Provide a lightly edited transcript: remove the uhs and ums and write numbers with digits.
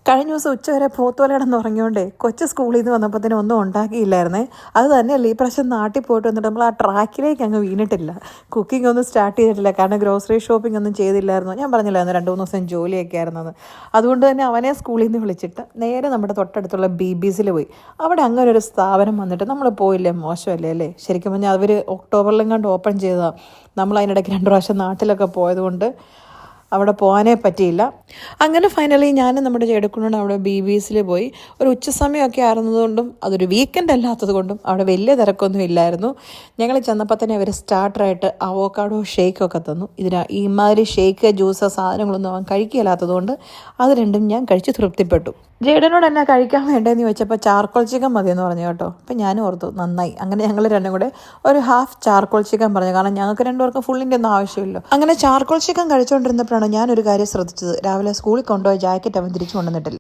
കഴിഞ്ഞ ദിവസം ഉച്ചവരെ പോത്തോല കിടന്ന് ഉറങ്ങിയോണ്ടേ കൊച്ചു സ്കൂളിൽ നിന്ന് വന്നപ്പോഴത്തേനും ഒന്നും ഉണ്ടാക്കിയില്ലായിരുന്നേ. അത് തന്നെയല്ല, ഈ പ്രാവശ്യം നാട്ടിൽ പോയിട്ട് വന്നിട്ട് നമ്മൾ ആ ട്രാക്കിലേക്ക് അങ്ങ് വീണിട്ടില്ല. കുക്കിംഗ് ഒന്നും സ്റ്റാർട്ട് ചെയ്തിട്ടില്ല, കാരണം ഗ്രോസറി ഷോപ്പിംഗ് ഒന്നും ചെയ്തില്ലായിരുന്നു. ഞാൻ പറഞ്ഞില്ലായിരുന്നു 2-3 ദിവസം ജോലിയൊക്കെ ആയിരുന്നത്. അതുകൊണ്ട് തന്നെ അവനെ സ്കൂളിൽ നിന്ന് വിളിച്ചിട്ട് നേരെ നമ്മുടെ തൊട്ടടുത്തുള്ള BBCയിൽ പോയി. അവിടെ അങ്ങനെ ഒരു സ്ഥാപനം വന്നിട്ട് നമ്മൾ പോയില്ലേ, മോശമല്ലേ അല്ലേ? ശരിക്കും പറഞ്ഞാൽ അവർ ഒക്ടോബറിലും കണ്ട് ഓപ്പൺ ചെയ്തതാണ്. നമ്മൾ അതിനിടയ്ക്ക് 2 പ്രാവശ്യം നാട്ടിലൊക്കെ പോയതുകൊണ്ട് അവിടെ പോകാനേ പറ്റിയില്ല. അങ്ങനെ ഫൈനലി ഞാനും നമ്മുടെ ചേട്ടക്കുണ്ണനും അവിടെ BBCയിൽ പോയി. ഒരു ഉച്ച സമയമൊക്കെ ആയിരുന്നതുകൊണ്ടും അതൊരു വീക്കെൻഡ് അല്ലാത്തത് കൊണ്ടും അവിടെ വലിയ തിരക്കൊന്നും ഇല്ലായിരുന്നു. ഞങ്ങൾ ചെന്നപ്പോൾ തന്നെ അവർ സ്റ്റാർട്ടറായിട്ട് അവോക്കാഡോ ഷേക്കൊക്കെ തന്നു. ഇമാതിരി ഷേക്ക്, ജ്യൂസ് സാധനങ്ങളൊന്നും അവൻ കഴിക്കില്ലാത്തതുകൊണ്ട് അത് രണ്ടും ഞാൻ കഴിച്ച് തൃപ്തിപ്പെട്ടു. ജേഡനോട് എന്നാ കഴിക്കാൻ വേണ്ടതെന്ന് ചോദിച്ചപ്പോൾ ചാർക്കോൾ ചിക്കൻ മതിയെന്ന് പറഞ്ഞു കേട്ടോ. അപ്പം ഞാനും ഓർത്തു നന്നായി. അങ്ങനെ ഞങ്ങൾ രണ്ടും കൂടെ ഒരു ഹാഫ് ചാർക്കോൾ ചിക്കൻ പറഞ്ഞു, കാരണം ഞങ്ങൾക്ക് 2 പേർക്കും ഫുള്ളിൻ്റെ ഒന്നും ആവശ്യമില്ല. അങ്ങനെ ചാർക്കോൾ ചിക്കൻ കഴിച്ചുകൊണ്ടിരുന്നപ്പോഴാണ് ഞാനൊരു കാര്യം ശ്രദ്ധിച്ചത്. രാവിലെ സ്കൂളിൽ കൊണ്ടുപോയ ജാക്കറ്റ് അവൻ തിരിച്ചു കൊണ്ടുവന്നിട്ടില്ല.